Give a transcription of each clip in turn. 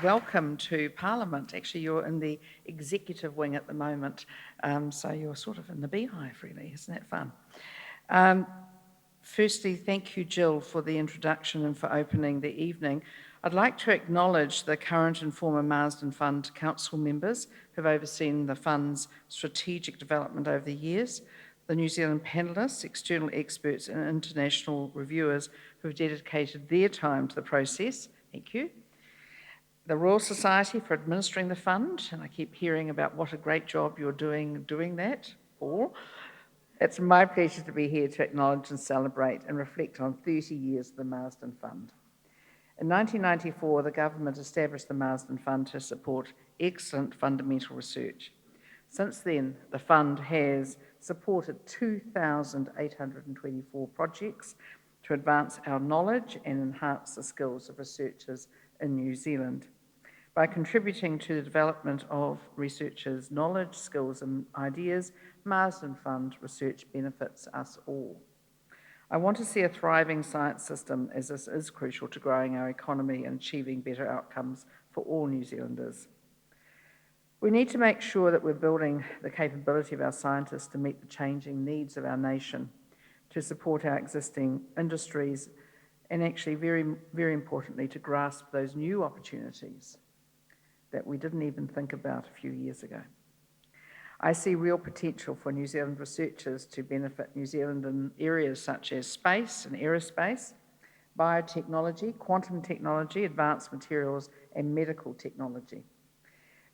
welcome to Parliament. Actually, you're in the executive wing at the moment, so you're sort of in the beehive, really. Isn't that fun? Firstly, thank you, Jill, for the introduction and for opening the evening. I'd like to acknowledge the current and former Marsden Fund Council members who've overseen the Fund's strategic development over the years, the New Zealand panellists, external experts and international reviewers who've dedicated their time to the process. Thank you. The Royal Society for administering the fund, and I keep hearing about what a great job you're doing that, Paul. It's my pleasure to be here to acknowledge and celebrate and reflect on 30 years of the Marsden Fund. In 1994, the government established the Marsden Fund to support excellent fundamental research. Since then, the fund has supported 2,824 projects to advance our knowledge and enhance the skills of researchers in New Zealand. By contributing to the development of researchers' knowledge, skills and ideas, Marsden Fund research benefits us all. I want to see a thriving science system, as this is crucial to growing our economy and achieving better outcomes for all New Zealanders. We need to make sure that we're building the capability of our scientists to meet the changing needs of our nation, to support our existing industries, and actually, very, very importantly, to grasp those new opportunities that we didn't even think about a few years ago. I see real potential for New Zealand researchers to benefit New Zealand in areas such as space and aerospace, biotechnology, quantum technology, advanced materials, and medical technology.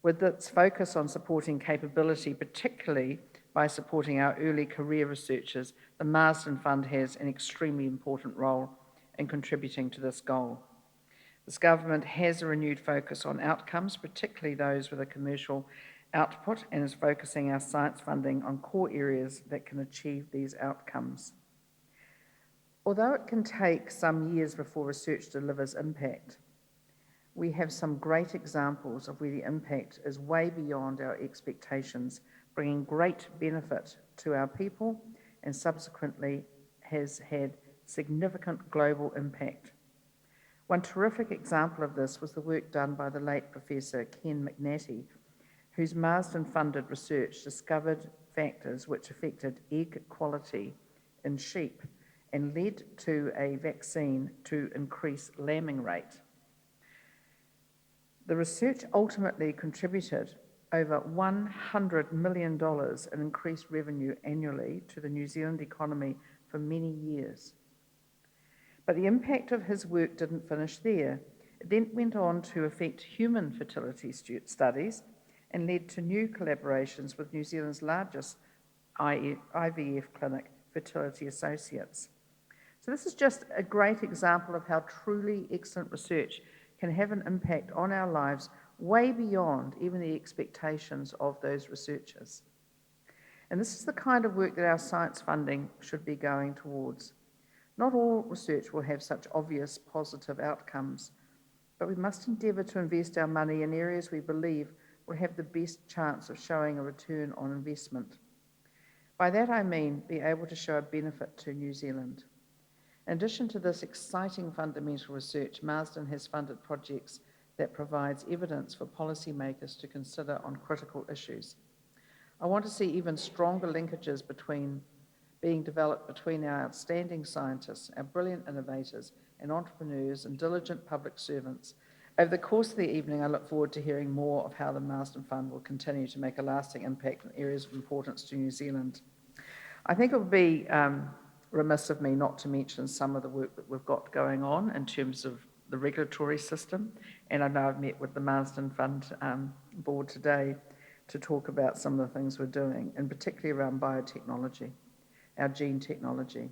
With its focus on supporting capability, particularly by supporting our early career researchers, the Marsden Fund has an extremely important role in contributing to this goal. This government has a renewed focus on outcomes, particularly those with a commercial output, and is focusing our science funding on core areas that can achieve these outcomes. Although it can take some years before research delivers impact, we have some great examples of where the impact is way beyond our expectations, bringing great benefit to our people and subsequently has had significant global impact. One terrific example of this was the work done by the late Professor Ken McNatty, whose Marsden-funded research discovered factors which affected egg quality in sheep and led to a vaccine to increase lambing rate. The research ultimately contributed over $100 million in increased revenue annually to the New Zealand economy for many years. But the impact of his work didn't finish there. It then went on to affect human fertility studies and led to new collaborations with New Zealand's largest IVF clinic, Fertility Associates. So this is just a great example of how truly excellent research can have an impact on our lives way beyond even the expectations of those researchers. And this is the kind of work that our science funding should be going towards. Not all research will have such obvious positive outcomes, but we must endeavour to invest our money in areas we believe will have the best chance of showing a return on investment. By that I mean be able to show a benefit to New Zealand. In addition to this exciting fundamental research, Marsden has funded projects that provides evidence for policymakers to consider on critical issues. I want to see even stronger linkages being developed between our outstanding scientists, our brilliant innovators and entrepreneurs and diligent public servants. Over the course of the evening, I look forward to hearing more of how the Marsden Fund will continue to make a lasting impact in areas of importance to New Zealand. I think it would be remiss of me not to mention some of the work that we've got going on in terms of the regulatory system, and I know I've met with the Marsden Fund board today to talk about some of the things we're doing, and particularly around biotechnology, our gene technology.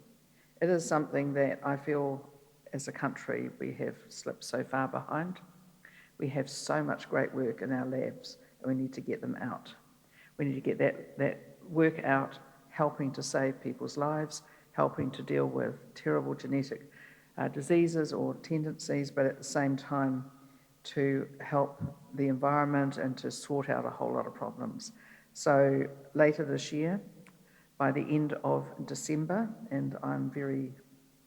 It is something that I feel as a country we have slipped so far behind. We have so much great work in our labs and we need to get them out. We need to get that work out, helping to save people's lives, helping to deal with terrible genetic diseases or tendencies, but at the same time to help the environment and to sort out a whole lot of problems. So later this year, by the end of December, and I'm very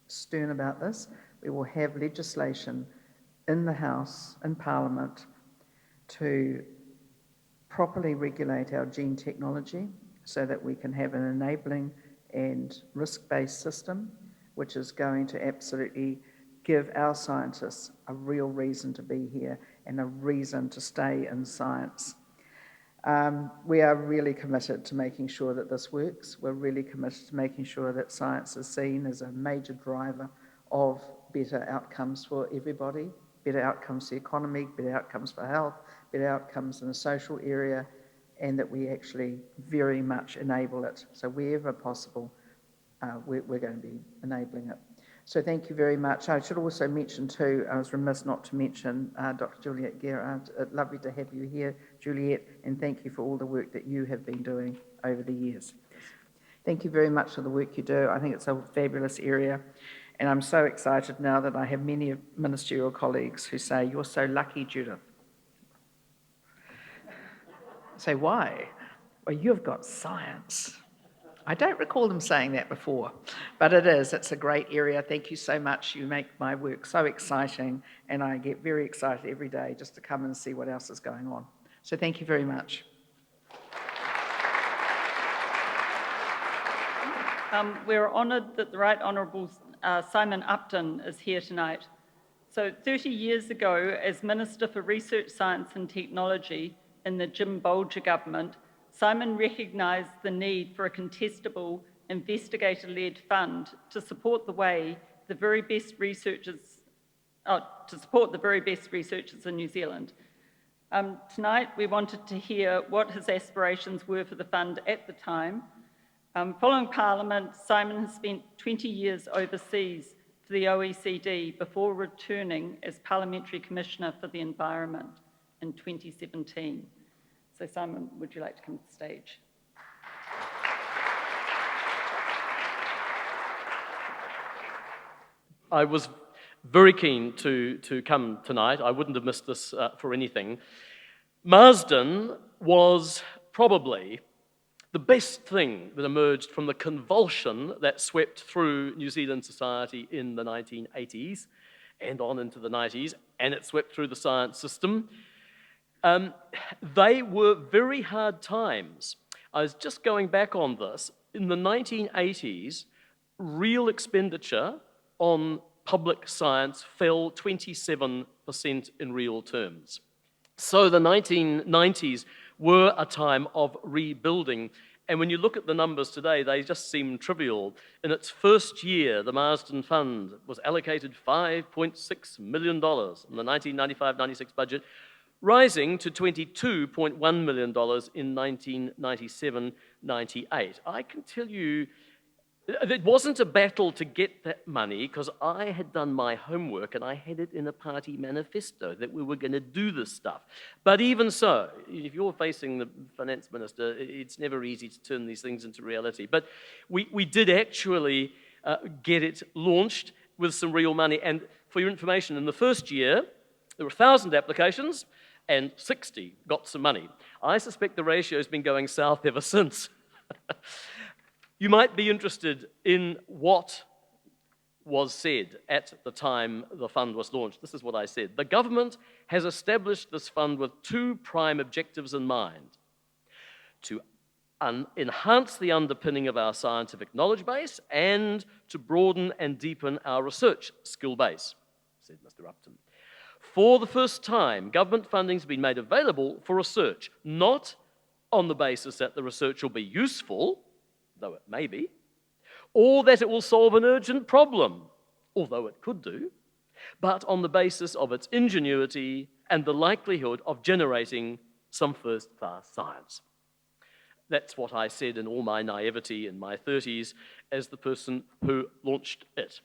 stern about this, we will have legislation in the House, in Parliament, to properly regulate our gene technology so that we can have an enabling and risk-based system, which is going to absolutely give our scientists a real reason to be here and a reason to stay in science. We are really committed to making sure that this works. We're really committed to making sure that science is seen as a major driver of better outcomes for everybody, better outcomes for the economy, better outcomes for health, better outcomes in the social area, and that we actually very much enable it. So wherever possible, we're going to be enabling it. So thank you very much. I should also mention too, I was remiss not to mention Dr. Juliet Gerrard. Lovely to have you here, Juliet, and thank you for all the work that you have been doing over the years. Thank you very much for the work you do. I think it's a fabulous area, and I'm so excited now that I have many ministerial colleagues who say, "You're so lucky, Judith." I say, why? Well, you've got science. I don't recall them saying that before, but it is. It's a great area. Thank you so much. You make my work so exciting, and I get very excited every day just to come and see what else is going on. So thank you very much. We're honoured that the Right Honourable Simon Upton is here tonight. So 30 years ago, as Minister for Research, Science and Technology in the Jim Bolger government, Simon recognised the need for a contestable, investigator-led fund to support the very best researchers in New Zealand. Tonight, we wanted to hear what his aspirations were for the fund at the time. Following Parliament, Simon has spent 20 years overseas for the OECD before returning as Parliamentary Commissioner for the Environment in 2017. So Simon, would you like to come to the stage? I was very keen to come tonight. I wouldn't have missed this for anything. Marsden was probably the best thing that emerged from the convulsion that swept through New Zealand society in the 1980s and on into the 90s, and it swept through the science system. They were very hard times. I was just going back on this. In the 1980s, real expenditure on public science fell 27% in real terms. So the 1990s were a time of rebuilding. And when you look at the numbers today, they just seem trivial. In its first year, the Marsden Fund was allocated $5.6 million in the 1995-96 budget, rising to $22.1 million in 1997-98. I can tell you, it wasn't a battle to get that money because I had done my homework and I had it in a party manifesto that we were going to do this stuff. But even so, if you're facing the finance minister, it's never easy to turn these things into reality. But we did actually get it launched with some real money. And for your information, in the first year, there were 1,000 applications and 60 got some money. I suspect the ratio has been going south ever since. You might be interested in what was said at the time the fund was launched. This is what I said. The government has established this fund with two prime objectives in mind: to enhance the underpinning of our scientific knowledge base and to broaden and deepen our research skill base, said Mr. Upton. For the first time, government funding has been made available for research, not on the basis that the research will be useful, though it may be, or that it will solve an urgent problem, although it could do, but on the basis of its ingenuity and the likelihood of generating some first-class science. That's what I said in all my naivety in my 30s as the person who launched it.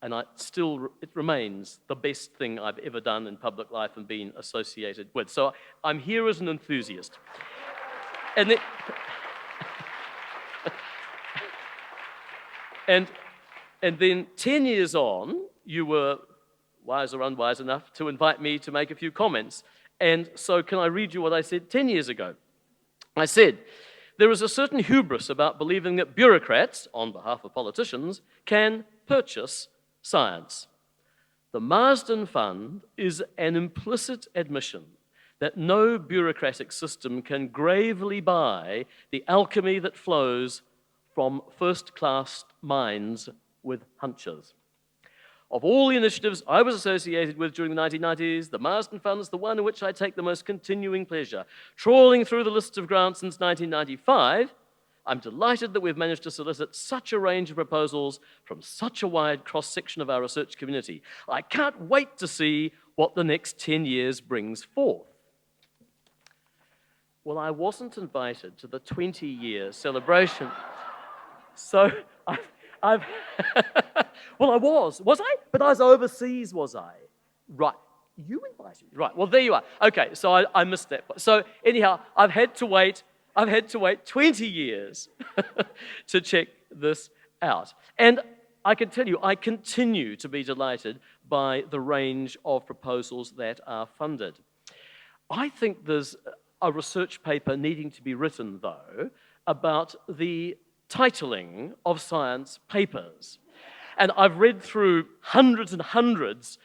And it remains the best thing I've ever done in public life and been associated with. So I'm here as an enthusiast. And then 10 years on, you were wise or unwise enough to invite me to make a few comments. And so can I read you what I said 10 years ago? I said, there is a certain hubris about believing that bureaucrats, on behalf of politicians, can purchase science. The Marsden Fund is an implicit admission that no bureaucratic system can gravely buy the alchemy that flows from first-class minds with hunches. Of all the initiatives I was associated with during the 1990s, the Marsden Fund is the one in which I take the most continuing pleasure. Trawling through the lists of grants since 1995, I'm delighted that we've managed to solicit such a range of proposals from such a wide cross-section of our research community. I can't wait to see what the next 10 years brings forth. Well, I wasn't invited to the 20-year celebration, so I've well, I was I? But I was overseas, was I? Right, you invited me. Right, well, there you are. Okay, so I missed that. So anyhow, I've had to wait 20 years to check this out. And I can tell you, I continue to be delighted by the range of proposals that are funded. I think there's a research paper needing to be written, though, about the titling of science papers. And I've read through hundreds and hundreds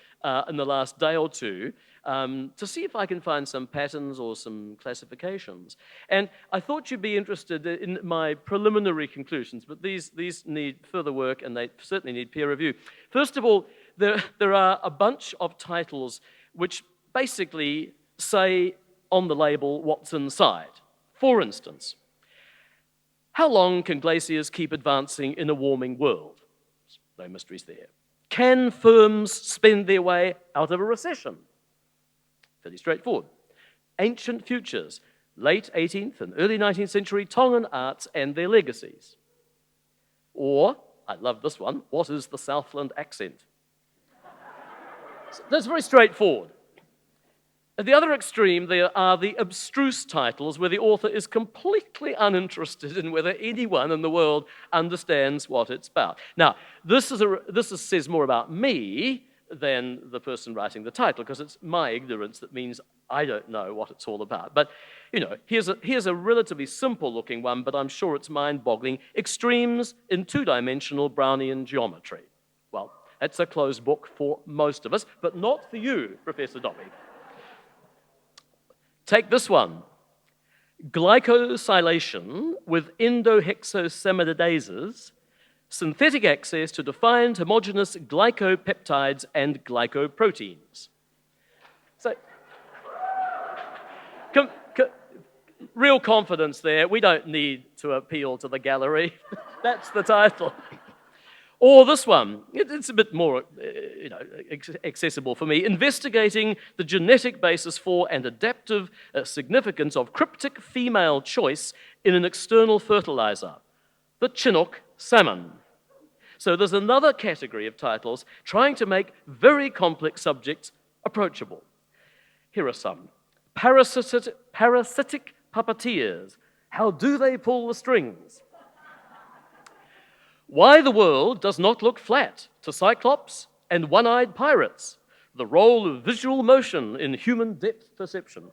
in the last day or two to see if I can find some patterns or some classifications. And I thought you'd be interested in my preliminary conclusions, but these need further work and they certainly need peer review. First of all, there are a bunch of titles which basically say on the label what's inside. For instance, how long can glaciers keep advancing in a warming world? No mysteries there. Can firms spend their way out of a recession? Fairly straightforward. Ancient futures, late 18th and early 19th century Tongan arts and their legacies. Or, I love this one, what is the Southland accent? So that's very straightforward. At the other extreme, there are the abstruse titles where the author is completely uninterested in whether anyone in the world understands what it's about. Now, this says more about me than the person writing the title, because it's my ignorance that means I don't know what it's all about. But, you know, here's a relatively simple-looking one, but I'm sure it's mind-boggling. Extremes in two-dimensional Brownian geometry. Well, that's a closed book for most of us, but not for you, Professor Dobby. Take this one. Glycosylation with endohexosamidases, synthetic access to defined homogeneous glycopeptides and glycoproteins. So, real confidence there. We don't need to appeal to the gallery. That's the title. Or this one, it's a bit more accessible for me. Investigating the genetic basis for and adaptive significance of cryptic female choice in an external fertilizer, the Chinook salmon. So there's another category of titles trying to make very complex subjects approachable. Here are some. Parasitic puppeteers. How do they pull the strings? Why the world does not look flat to Cyclops and one-eyed pirates. The role of visual motion in human depth perception.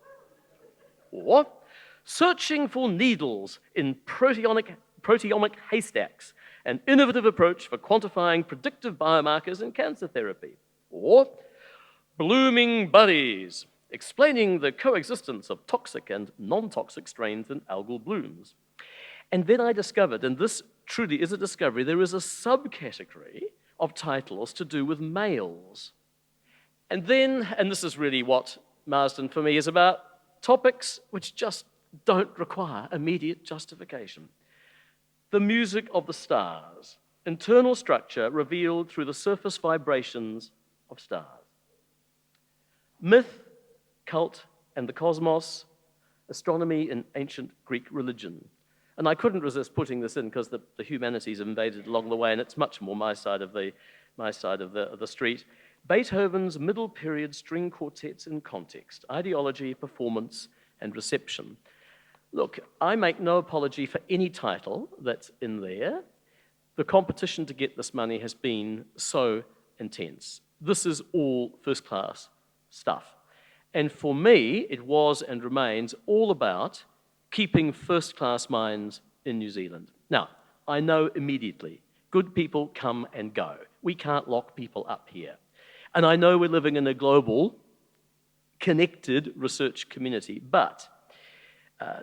Or searching for needles in proteomic haystacks, an innovative approach for quantifying predictive biomarkers in cancer therapy. Or blooming buddies, explaining the coexistence of toxic and non-toxic strains in algal blooms. And then I discovered, and this truly is a discovery, there is a subcategory of titles to do with males. And then, and this is really what Marsden for me is about, topics which just don't require immediate justification. The music of the stars, internal structure revealed through the surface vibrations of stars. Myth, cult, and the cosmos, astronomy in ancient Greek religion. And I couldn't resist putting this in because the humanities invaded along the way, and it's much more my side of the street. Beethoven's middle period string quartets in context, ideology, performance, and reception. Look, I make no apology for any title that's in there. The competition to get this money has been so intense. This is all first-class stuff. And for me, it was and remains all about keeping first-class minds in New Zealand. Now, I know immediately, good people come and go. We can't lock people up here. And I know we're living in a global connected research community. But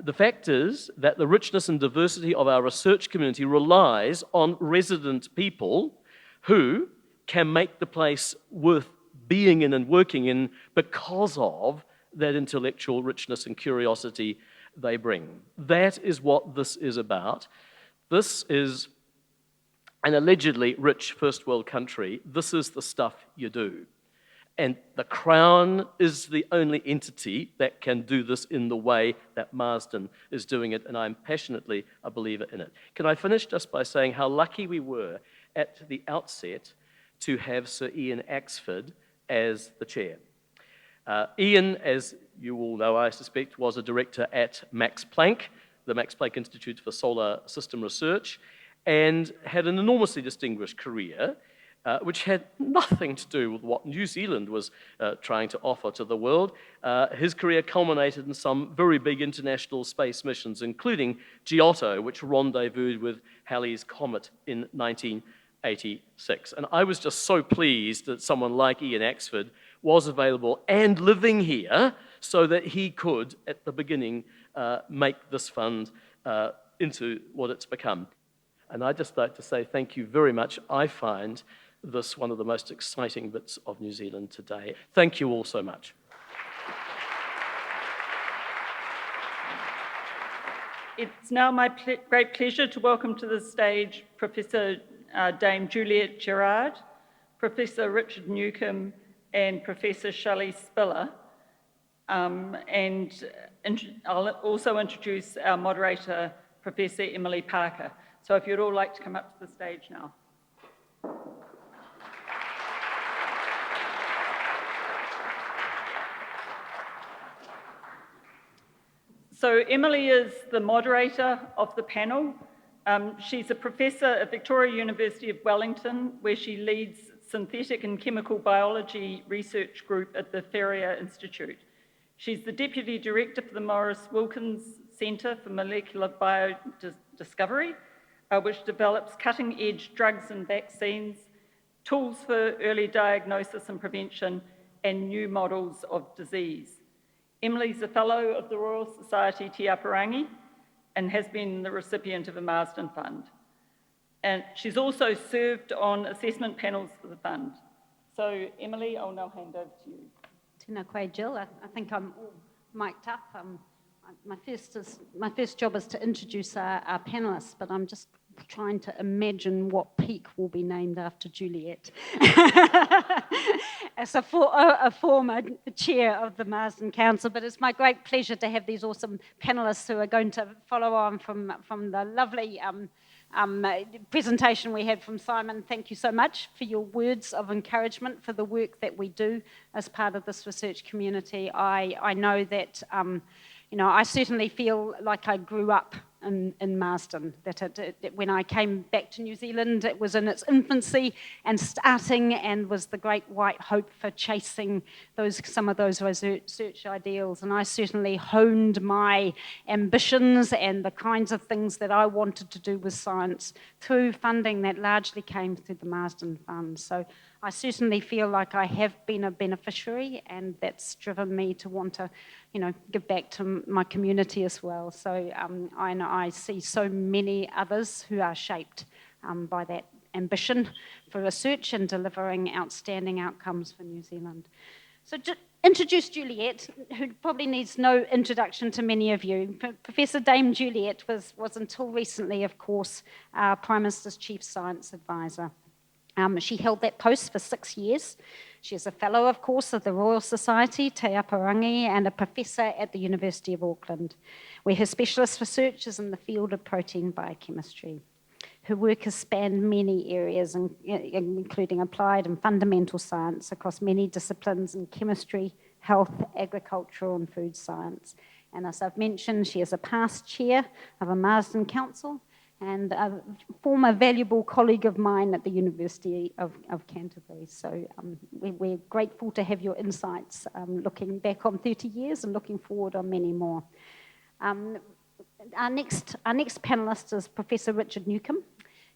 the fact is that the richness and diversity of our research community relies on resident people who can make the place worth being in and working in because of that intellectual richness and curiosity they bring. That is what this is about. This is an allegedly rich first world country. This is the stuff you do. And the Crown is the only entity that can do this in the way that Marsden is doing it, and I'm passionately a believer in it. Can I finish just by saying how lucky we were at the outset to have Sir Ian Axford as the chair. Ian, as you all know, I suspect, was a director at Max Planck, the Max Planck Institute for Solar System Research, and had an enormously distinguished career, which had nothing to do with what New Zealand was trying to offer to the world. His career culminated in some very big international space missions, including Giotto, which rendezvoused with Halley's Comet in 1986. And I was just so pleased that someone like Ian Axford was available and living here so that he could, at the beginning, make this fund into what it's become. And I'd just like to say thank you very much. I find this one of the most exciting bits of New Zealand today. Thank you all so much. It's now my great pleasure to welcome to the stage Professor Dame Juliet Gerrard, Professor Richard Newcomb, and Professor Chellie Spiller. And I'll also introduce our moderator, Professor Emily Parker. So if you'd all like to come up to the stage now. So Emily is the moderator of the panel. She's a professor at Victoria University of Wellington, where she leads synthetic and chemical biology research group at the Ferrier Institute. She's the deputy director for the Maurice Wilkins Centre for Molecular Biodiscovery, which develops cutting-edge drugs and vaccines, tools for early diagnosis and prevention, and new models of disease. Emily's a fellow of the Royal Society Te Aparangi and has been the recipient of a Marsden Fund. And she's also served on assessment panels for the fund. So Emily, I'll now hand over to you. Tēnā koe, Jill. I think I'm all mic'd up. My first job is to introduce our panellists, but I'm just trying to imagine what peak will be named after Juliet. As a former chair of the Marsden Council, but it's my great pleasure to have these awesome panellists who are going to follow on from the lovely presentation we had from Simon. Thank you so much for your words of encouragement for the work that we do as part of this research community. I know that I certainly feel like I grew up in Marsden, that when I came back to New Zealand, it was in its infancy and starting, and was the great white hope for chasing some of those research ideals. And I certainly honed my ambitions and the kinds of things that I wanted to do with science through funding that largely came through the Marsden Fund. So I certainly feel like I have been a beneficiary, and that's driven me to want to, give back to my community as well. So I see so many others who are shaped by that ambition for research and delivering outstanding outcomes for New Zealand. So introduce Juliet, who probably needs no introduction to many of you. Professor Dame Juliet was until recently, of course, our Prime Minister's Chief Science Advisor. She held that post for 6 years. She is a fellow, of course, of the Royal Society Te Aparangi and a professor at the University of Auckland, where her specialist research is in the field of protein biochemistry. Her work has spanned many areas, including applied and fundamental science across many disciplines in chemistry, health, agricultural and food science. And as I've mentioned, she is a past chair of a Marsden Council and a former valuable colleague of mine at the University of Canterbury. So we're grateful to have your insights, looking back on 30 years and looking forward on many more. Our next panellist is Professor Richard Newcomb.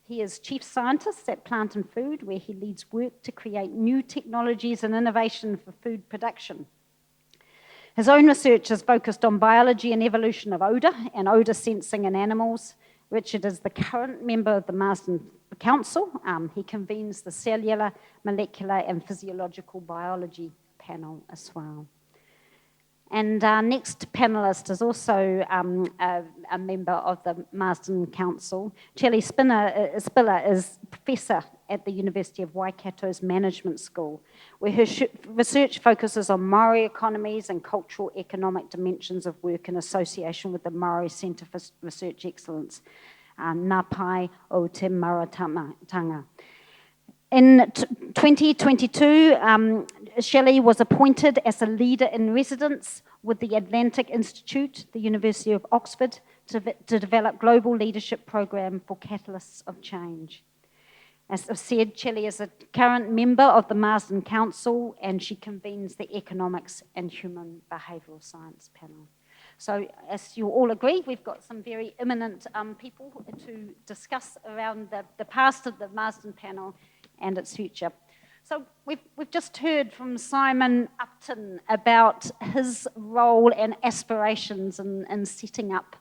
He is Chief Scientist at Plant and Food, where he leads work to create new technologies and innovation for food production. His own research is focused on biology and evolution of odour and odour sensing in animals. Richard is the current member of the Marsden Council. He convenes the cellular, molecular and physiological biology panel as well. And our next panellist is also a member of the Marsden Council. Chellie Spiller is Professor at the University of Waikato's Management School, where her research focuses on Māori economies and cultural economic dimensions of work in association with the Māori Centre for Research Excellence, Ngā Pai o Te Maratanga. In 2022, Chellie was appointed as a leader in residence with the Atlantic Institute, the University of Oxford, to develop global leadership program for catalysts of change. As I've said, Chellie is a current member of the Marsden Council, and she convenes the Economics and Human Behavioural Science panel. So, as you all agree, we've got some very eminent people to discuss around the past of the Marsden panel and its future. So we've just heard from Simon Upton about his role and aspirations in setting up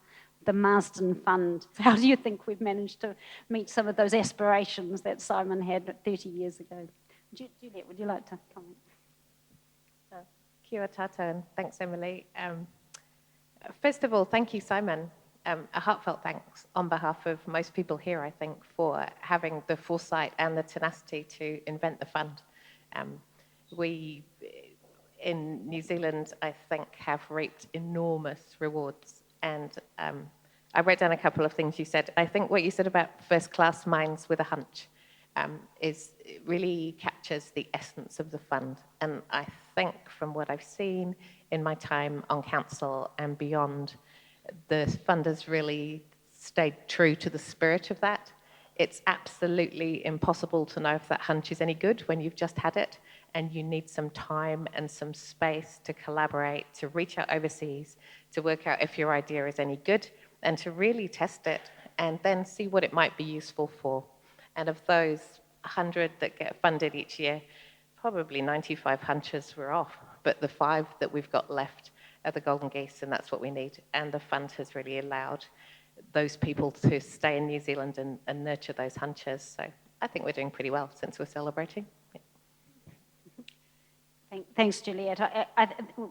the Marsden Fund. How do you think we've managed to meet some of those aspirations that Simon had 30 years ago? Juliet, would you like to comment? Kia ora tātou, and thanks, Emily. First of all, thank you, Simon. A heartfelt thanks on behalf of most people here, I think, for having the foresight and the tenacity to invent the fund. We, in New Zealand, I think, have reaped enormous rewards. And I wrote down a couple of things you said. I think what you said about first-class minds with a hunch really captures the essence of the fund. And I think from what I've seen in my time on council and beyond, the fund has really stayed true to the spirit of that. It's absolutely impossible to know if that hunch is any good when you've just had it, and you need some time and some space to collaborate, to reach out overseas, to work out if your idea is any good, and to really test it, and then see what it might be useful for. And of those 100 that get funded each year, probably 95 hunches were off, but the 5 that we've got left are the golden geese, and that's what we need. And the fund has really allowed those people to stay in New Zealand and nurture those hunches. So I think we're doing pretty well since we're celebrating. Yeah. Thanks, Juliet.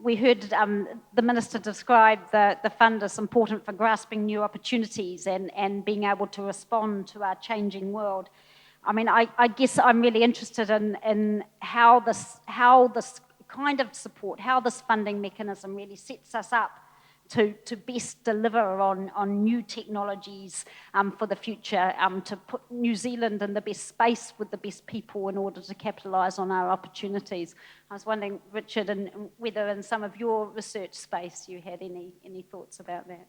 We heard the Minister describe the fund as important for grasping new opportunities and being able to respond to our changing world. I mean, I guess I'm really interested in how this kind of support, how this funding mechanism really sets us up to best deliver on new technologies for the future, to put New Zealand in the best space with the best people in order to capitalise on our opportunities. I was wondering, Richard, and whether in some of your research space you had any thoughts about that.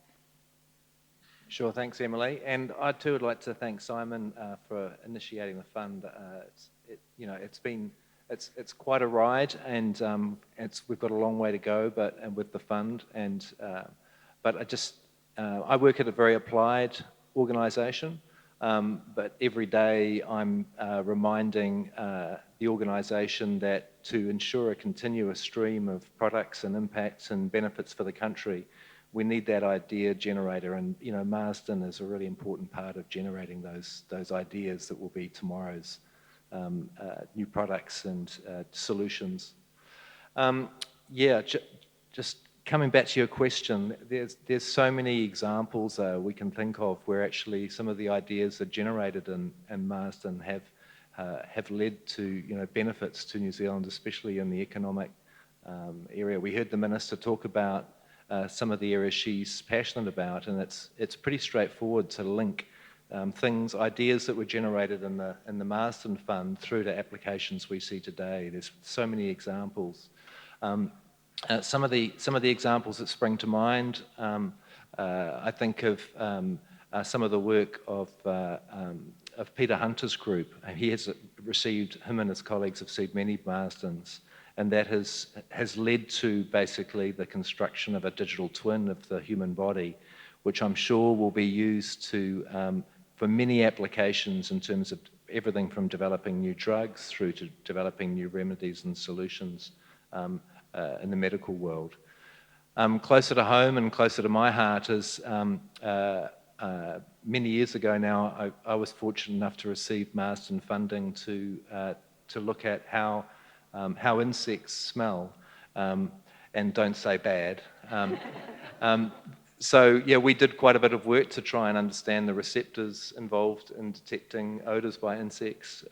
Sure, thanks, Emily. And I too would like to thank Simon for initiating the fund. It's quite a ride, and we've got a long way to go, but with the fund. But I work at a very applied organisation, but every day I'm reminding the organisation that to ensure a continuous stream of products and impacts and benefits for the country, we need that idea generator, and Marsden is a really important part of generating those ideas that will be tomorrow's new products and solutions. Just coming back to your question, there's so many examples we can think of where actually some of the ideas that generated in Marsden have led to benefits to New Zealand, especially in the economic area. We heard the Minister talk about some of the areas she's passionate about, and it's pretty straightforward to link ideas that were generated in the Marsden Fund through to applications we see today. There's so many examples. Some of the examples that spring to mind, I think of some of the work of Peter Hunter's group. He has received, him and his colleagues have received many Marsdens, and that has led to basically the construction of a digital twin of the human body, which I'm sure will be used for many applications in terms of everything from developing new drugs through to developing new remedies and solutions in the medical world. Closer to home and closer to my heart is many years ago now, I was fortunate enough to receive Marsden funding to look at how insects smell, and don't say bad. So yeah, we did quite a bit of work to try and understand the receptors involved in detecting odours by insects.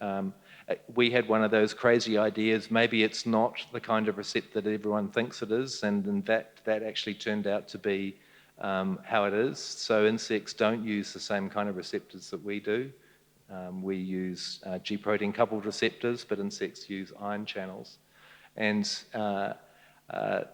We had one of those crazy ideas, maybe it's not the kind of receptor that everyone thinks it is, and that actually turned out to be how it is. So insects don't use the same kind of receptors that we do. We use G protein coupled receptors, but insects use ion channels. And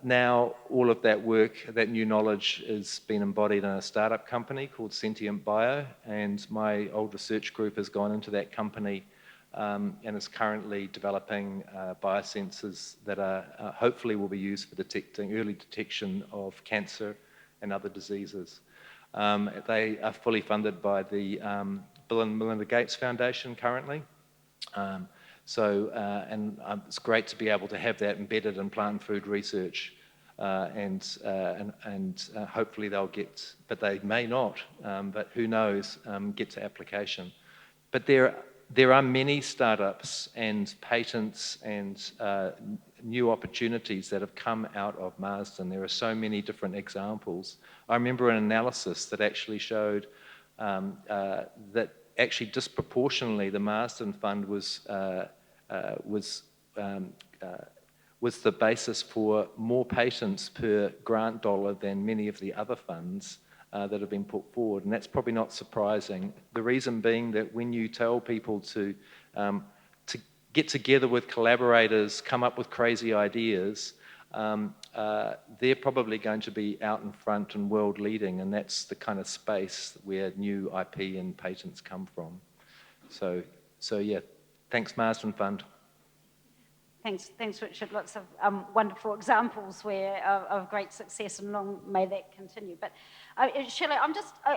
now all of that work, that new knowledge, has been embodied in a startup company called Sentient Bio, and my old research group has gone into that company and is currently developing biosensors that are hopefully will be used for early detection of cancer and other diseases. They are fully funded by the Bill and Melinda Gates Foundation currently. It's great to be able to have that embedded in plant and food research, and hopefully they'll get, but they may not, but who knows, get to application. But there are many startups and patents and new opportunities that have come out of Marsden. There are so many different examples. I remember an analysis that actually showed that actually disproportionately the Marsden Fund was the basis for more patents per grant dollar than many of the other funds that have been put forward, and that's probably not surprising. The reason being that when you tell people to get together with collaborators, come up with crazy ideas, they're probably going to be out in front and world leading, and that's the kind of space where new IP and patents come from. So yeah, thanks Marsden Fund. Thanks, Richard. Lots of wonderful examples of great success, and long may that continue. But Shelley,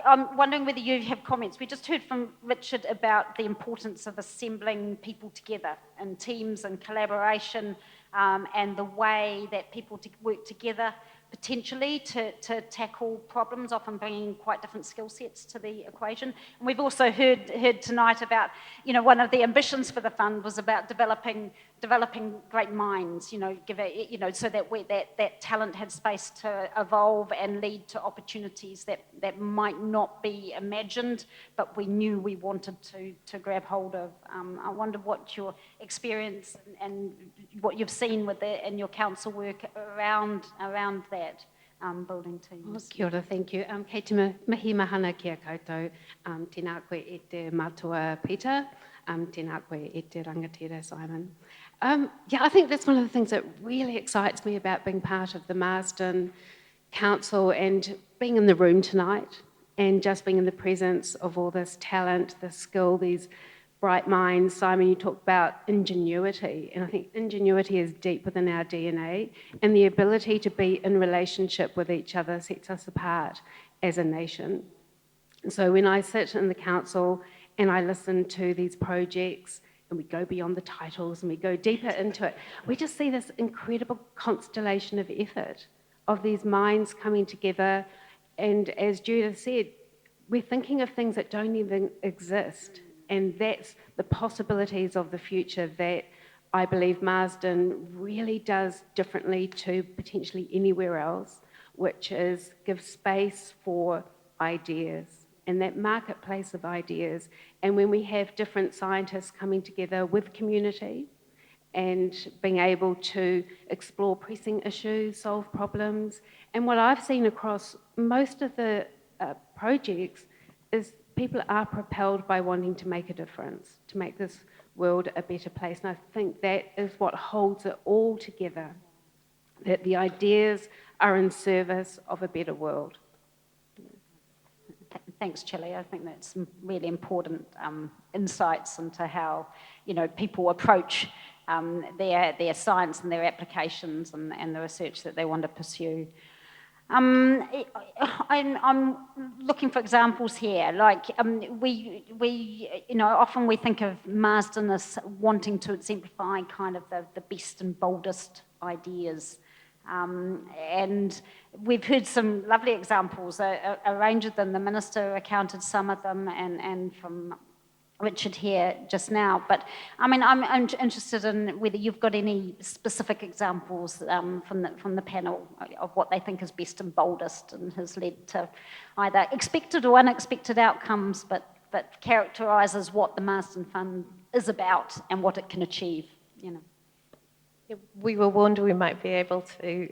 I'm wondering whether you have comments. We just heard from Richard about the importance of assembling people together in teams and collaboration, and the way that people work together potentially to tackle problems, often bringing quite different skill sets to the equation. And we've also heard tonight about, one of the ambitions for the fund was about developing great minds, so that that talent had space to evolve and lead to opportunities that might not be imagined, but we knew we wanted to grab hold of. I wonder what your experience and what you've seen in your council work around that. Building teams. Kia ora, thank you. Kei te mihi mahana kia koutou, tēnā koe e te matua Peter, tēnā koe e te rangatira Simon. Yeah, I think that's one of the things that really excites me about being part of the Marsden Council and being in the room tonight and just being in the presence of all this talent, this skill, these bright minds. Simon, you talked about ingenuity, and I think ingenuity is deep within our DNA, and the ability to be in relationship with each other sets us apart as a nation. And so when I sit in the council and I listen to these projects, and we go beyond the titles and we go deeper into it, we just see this incredible constellation of effort, of these minds coming together. And as Judith said, we're thinking of things that don't even exist. And that's the possibilities of the future that I believe Marsden really does differently to potentially anywhere else, which is give space for ideas and that marketplace of ideas. And when we have different scientists coming together with community and being able to explore pressing issues, solve problems. And what I've seen across most of the projects is people are propelled by wanting to make a difference, to make this world a better place. And I think that is what holds it all together, that the ideas are in service of a better world. Thanks, Chellie. I think that's some really important insights into how, people approach their science and their applications and the research that they want to pursue. I'm looking for examples here. Like we often we think of Marsden as wanting to exemplify kind of the best and boldest ideas. And we've heard some lovely examples, a range of them. The Minister recounted some of them, and from Richard here just now. But I mean, I'm interested in whether you've got any specific examples from the panel of what they think is best and boldest and has led to either expected or unexpected outcomes, but characterises what the Marsden Fund is about and what it can achieve, you know. We were warned we might be able to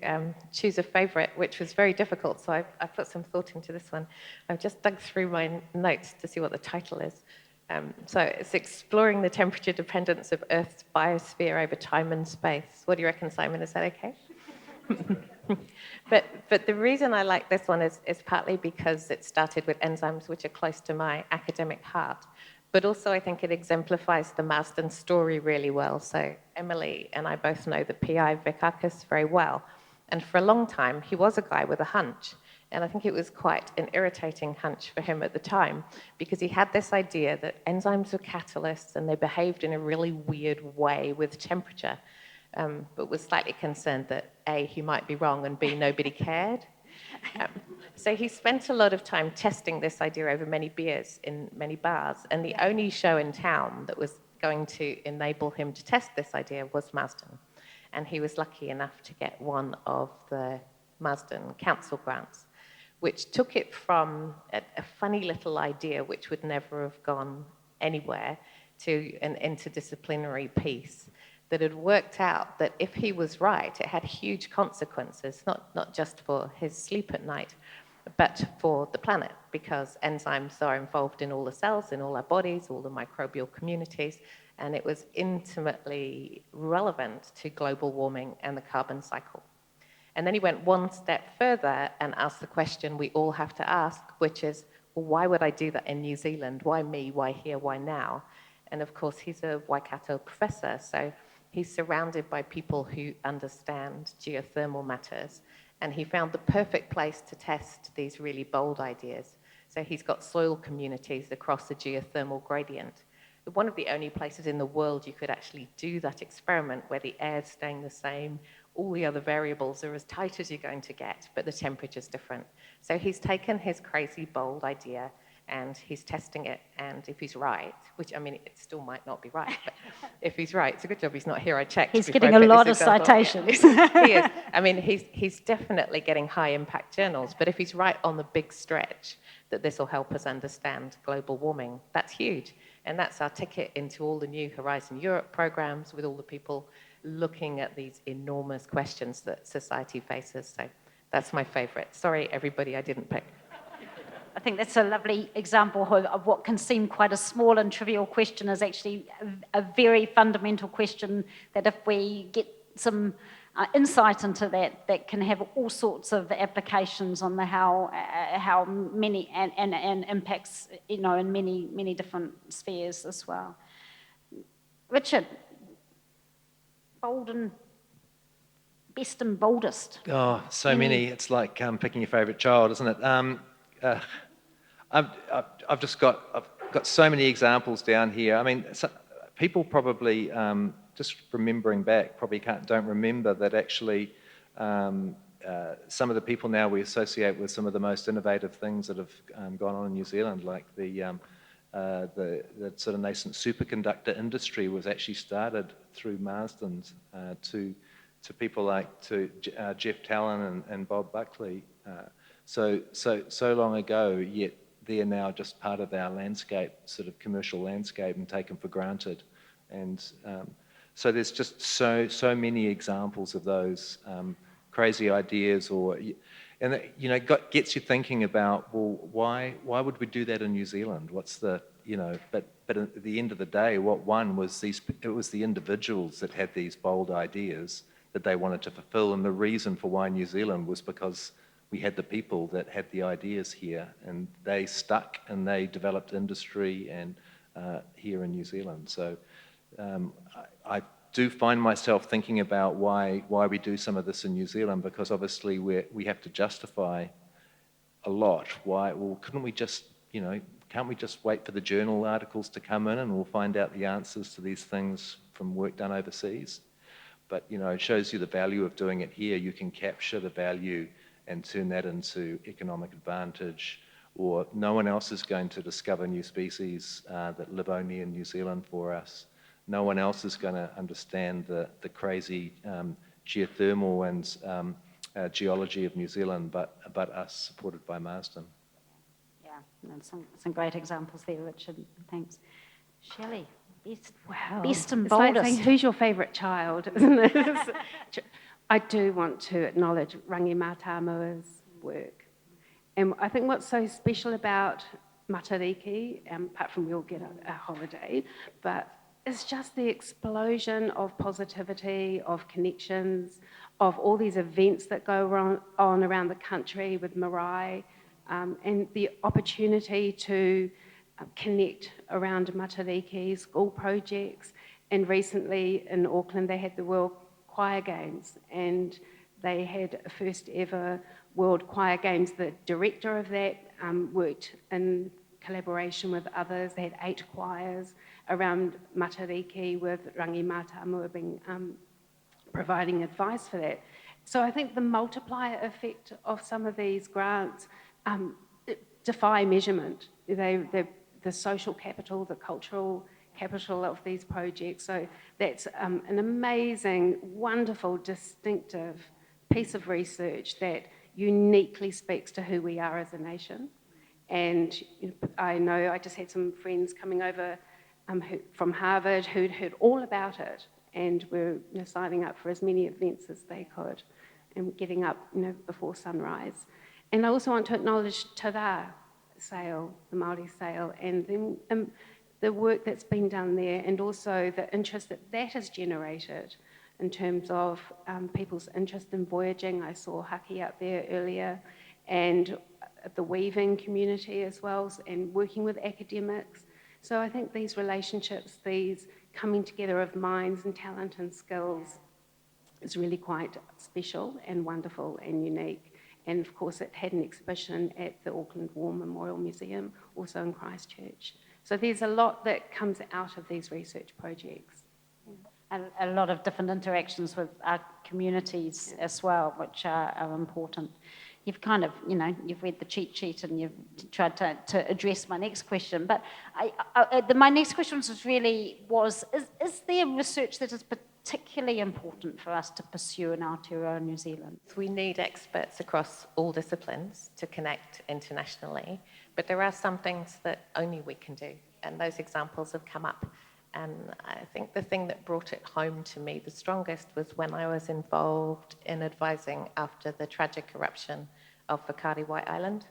choose a favourite, which was very difficult, so I put some thought into this one. I've just dug through my notes to see what the title is. So it's Exploring the Temperature Dependence of Earth's Biosphere Over Time and Space. What do you reckon, Simon? Is that okay? But the reason I like this one is partly because it started with enzymes which are close to my academic heart, but also I think it exemplifies the Marsden story really well. So Emily and I both know the PI Vikakis very well, and for a long time he was a guy with a hunch. And I think it was quite an irritating hunch for him at the time, because he had this idea that enzymes were catalysts and they behaved in a really weird way with temperature, but was slightly concerned that A, he might be wrong, and B, nobody cared. So he spent a lot of time testing this idea over many beers in many bars, and the only show in town that was going to enable him to test this idea was Marsden. And he was lucky enough to get one of the Marsden Council grants, which took it from a funny little idea which would never have gone anywhere to an interdisciplinary piece that had worked out that if he was right, it had huge consequences, not just for his sleep at night, but for the planet, because enzymes are involved in all the cells, in all our bodies, all the microbial communities, and it was intimately relevant to global warming and the carbon cycle. And then he went one step further and asked the question we all have to ask, which is, well, why would I do that in New Zealand? Why me? Why here? Why now? And of course, he's a Waikato professor, so he's surrounded by people who understand geothermal matters, and he found the perfect place to test these really bold ideas. So he's got soil communities across the geothermal gradient. One of the only places in the world you could actually do that experiment, where the air's staying the same, all the other variables are as tight as you're going to get, but the temperature's different. So he's taken his crazy, bold idea and he's testing it, and if he's right, which, I mean, it still might not be right, but if he's right, it's a good job he's not here, I checked. He's getting a lot of citations. Yeah. He is. I mean, he's definitely getting high-impact journals, but if he's right on the big stretch, that this will help us understand global warming, that's huge. And that's our ticket into all the new Horizon Europe programs with all the people looking at these enormous questions that society faces. So that's my favourite. Sorry, everybody, I didn't pick. I think that's a lovely example of what can seem quite a small and trivial question is actually a very fundamental question that if we get some insight into that can have all sorts of applications on the how many and impacts, you know, in many different spheres as well. Richard, best and boldest. Oh, so many. It's like picking your favourite child, isn't it? I've got so many examples down here. I mean, people probably just remembering back probably don't remember that actually some of the people now we associate with some of the most innovative things that have gone on in New Zealand, like the sort of nascent superconductor industry was actually started through Marsden's to people like Jeff Talon and Bob Buckley. So long ago, yet they're now just part of our landscape, sort of commercial landscape, and taken for granted. And so there's just so many examples of those crazy ideas, and it, you know, gets you thinking about, well, why would we do that in New Zealand? What's the, you know, but at the end of the day, what won was it was the individuals that had these bold ideas that they wanted to fulfill, and the reason for why New Zealand was because we had the people that had the ideas here, and they stuck and they developed industry and here in New Zealand. So I do find myself thinking about why we do some of this in New Zealand, because obviously we have to justify a lot. Why? Well, couldn't we just, you know, can't we just wait for the journal articles to come in and we'll find out the answers to these things from work done overseas? but it shows you the value of doing it here. You can capture the value and turn that into economic advantage, or no one else is going to discover new species that live only in New Zealand for us. No one else is going to understand the crazy geothermal and geology of New Zealand, but us, supported by Marsden. Yeah, and some great examples there, Richard. Thanks. Shelley, best and It's like boldest. saying, who's your favourite child, isn't it? I do want to acknowledge Rangi Mātāmua's work. And I think what's so special about Matariki, apart from we'll get a holiday, but it's just the explosion of positivity, of connections, of all these events that go on around the country with Marae, and the opportunity to connect around Matariki, school projects. And recently in Auckland, they had the World Choir Games, and they had a first ever World Choir Games. The director of that worked in collaboration with others. They had 8 choirs around Matariki, with Rangi Mātāmua being providing advice for that. So I think the multiplier effect of some of these grants defy measurement. They're the social capital, the cultural capital of these projects. So that's an amazing, wonderful, distinctive piece of research that uniquely speaks to who we are as a nation. And I know I just had some friends coming over from Harvard who'd heard all about it, and were signing up for as many events as they could and getting up before sunrise. And I also want to acknowledge Te Rā Sale, the Māori Sale, and then the work that's been done there, and also the interest that has generated in terms of people's interest in voyaging. I saw Haki out there earlier, and the weaving community as well, and working with academics. So I think these relationships, these coming together of minds and talent and skills, is really quite special and wonderful and unique. And of course, it had an exhibition at the Auckland War Memorial Museum, also in Christchurch. So there's a lot that comes out of these research projects. A lot of different interactions with our communities as well, which are important. You've kind of, you've read the cheat sheet and you've tried to address my next question. But my next question was, is there research that is particularly important for us to pursue in Aotearoa New Zealand? We need experts across all disciplines to connect internationally, but there are some things that only we can do, and those examples have come up. And I think the thing that brought it home to me the strongest was when I was involved in advising after the tragic eruption of Whakaari White Island.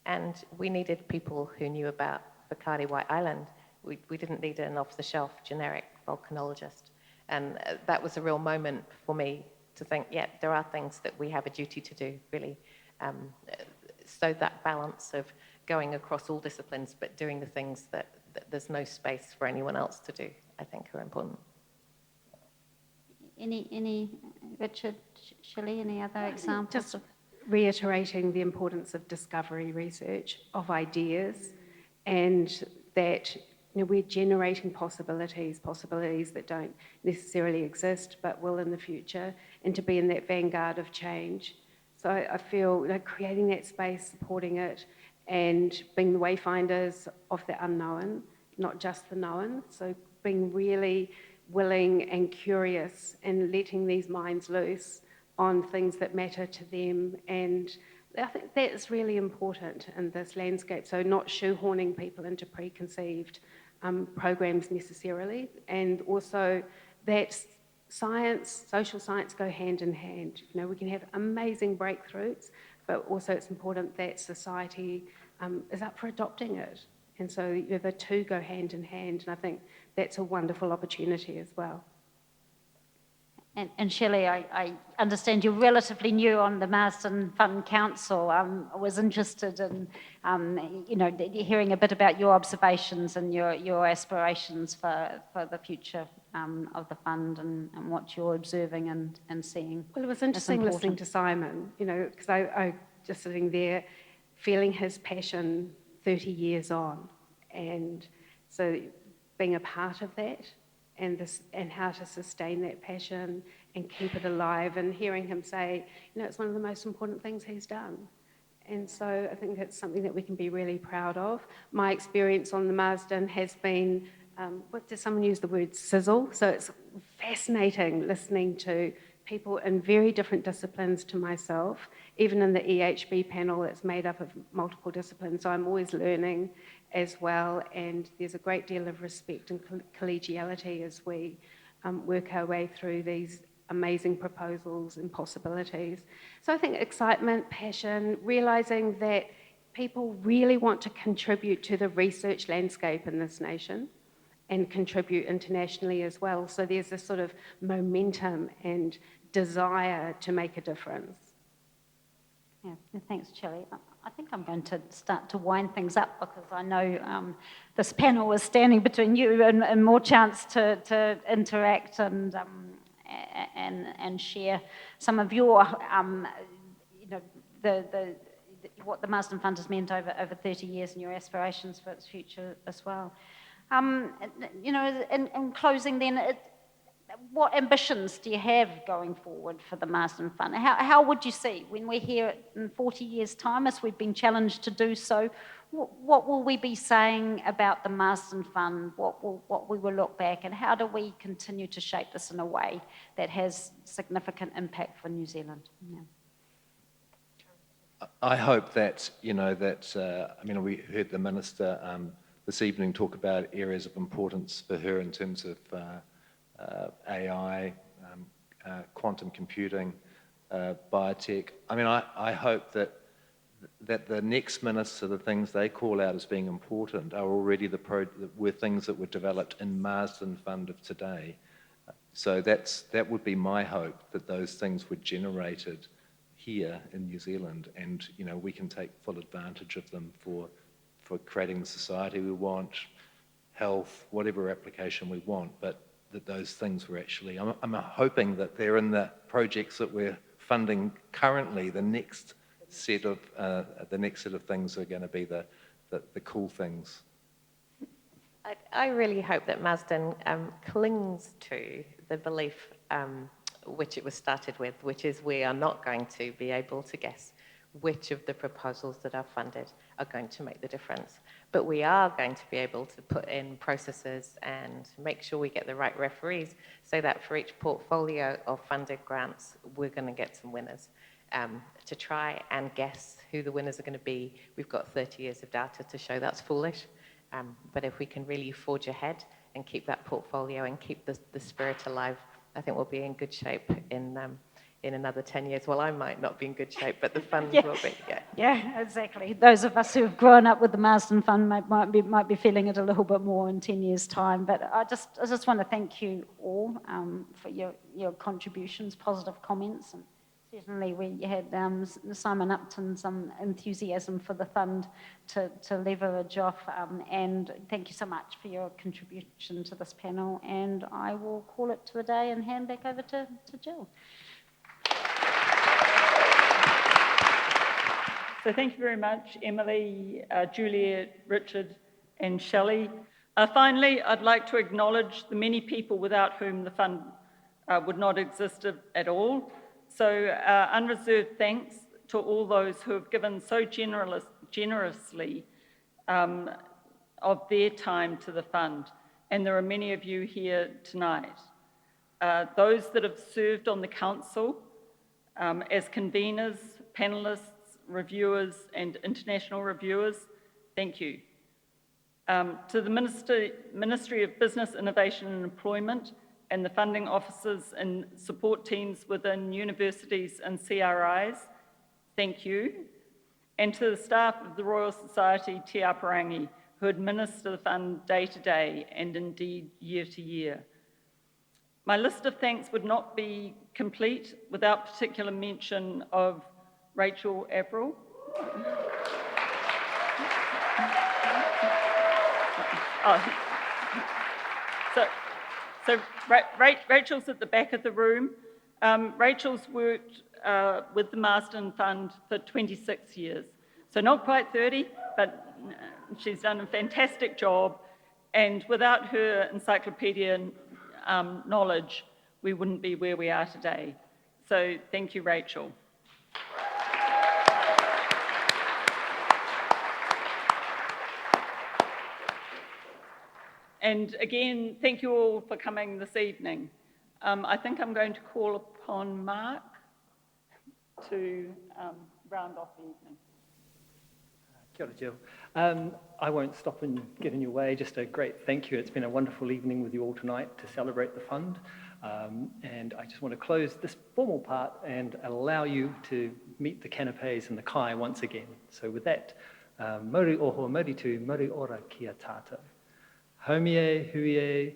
And we needed people who knew about Whakaari White Island. We didn't need an off-the-shelf generic volcanologist. And that was a real moment for me to think, yeah, there are things that we have a duty to do, really. So that balance of going across all disciplines, but doing the things that there's no space for anyone else to do, I think are important. Any Richard, Shelley, any other examples? Just reiterating the importance of discovery research, of ideas, and that we're generating possibilities that don't necessarily exist but will in the future, and to be in that vanguard of change. So I feel creating that space, supporting it, and being the wayfinders of the unknown, not just the known. So being really willing and curious and letting these minds loose on things that matter to them. And I think that is really important in this landscape. So not shoehorning people into preconceived programs necessarily, and also that science, social science go hand in hand. We can have amazing breakthroughs, but also it's important that society is up for adopting it. And so the two go hand in hand, and I think that's a wonderful opportunity as well. And Shelley, I understand you're relatively new on the Marsden Fund Council. I was interested in, hearing a bit about your observations and your aspirations for the future of the fund, and what you're observing and seeing. Well, it was interesting listening to Simon, because I just sitting there feeling his passion 30 years on. And so being a part of that and how to sustain that passion and keep it alive, and hearing him say, it's one of the most important things he's done. And so I think it's something that we can be really proud of. My experience on the Marsden has been, does someone use the word sizzle? So it's fascinating listening to people in very different disciplines to myself. Even in the EHB panel, it's made up of multiple disciplines, so I'm always learning as well, and there's a great deal of respect and collegiality as we work our way through these amazing proposals and possibilities. So I think excitement, passion, realising that people really want to contribute to the research landscape in this nation and contribute internationally as well. So there's this sort of momentum and desire to make a difference. Yeah, thanks, Chellie. I think I'm going to start to wind things up because I know this panel is standing between you and more chance to interact and share some of your, what the Marsden Fund has meant over 30 years and your aspirations for its future as well. In closing then, what ambitions do you have going forward for the Marsden Fund? How would you see when we're here in 40 years' time, as we've been challenged to do so, what will we be saying about the Marsden Fund? What we will look back, and how do we continue to shape this in a way that has significant impact for New Zealand? Yeah. I hope that, we heard the Minister this evening talk about areas of importance for her in terms of AI, quantum computing, biotech. I hope that the next minister, the things they call out as being important are already were things that were developed in Marsden Fund of today. So that would be my hope, that those things were generated here in New Zealand, and we can take full advantage of them for creating the society we want, health, whatever application we want, but that those things were actually, I'm hoping that they're in the projects that we're funding currently. The next set of things are going to be the cool things. I really hope that Marsden clings to the belief which it was started with, which is we are not going to be able to guess which of the proposals that are funded are going to make the difference. But we are going to be able to put in processes and make sure we get the right referees so that for each portfolio of funded grants, we're going to get some winners. To try and guess who the winners are going to be, we've got 30 years of data to show that's foolish. But if we can really forge ahead and keep that portfolio and keep the spirit alive, I think we'll be in good shape in another 10 years. Well, I might not be in good shape, but the fund will be. Yeah, exactly. Those of us who have grown up with the Marsden Fund might be feeling it a little bit more in 10 years' time. But I just want to thank you all for your contributions, positive comments, and certainly we had Simon Upton, some enthusiasm for the fund to leverage off, and thank you so much for your contribution to this panel, and I will call it to a day and hand back over to Jill. So thank you very much, Emily, Juliet, Richard and Chellie. Finally, I'd like to acknowledge the many people without whom the fund would not exist at all. So unreserved thanks to all those who have given so generously of their time to the fund. And there are many of you here tonight. Those that have served on the council as conveners, panellists, reviewers and international reviewers, thank you. To the Ministry of Business, Innovation and Employment and the funding officers and support teams within universities and CRIs, thank you. And to the staff of the Royal Society Te Aparangi, who administer the fund day to day and indeed year to year. My list of thanks would not be complete without particular mention of Rachel Averill. So Rachel's at the back of the room. Rachel's worked with the Marsden Fund for 26 years. So not quite 30, but she's done a fantastic job. And without her encyclopedia knowledge, we wouldn't be where we are today. So thank you, Rachel. And again, thank you all for coming this evening. I think I'm going to call upon Mark to round off the evening. Kia ora, Jill. I won't stop and get in your way. Just a great thank you. It's been a wonderful evening with you all tonight to celebrate the fund. And I just want to close this formal part and allow you to meet the canapes and the kai once again. So with that, Mauri oho, mauri tu, mauri ora kia tātou. Haumie, huie,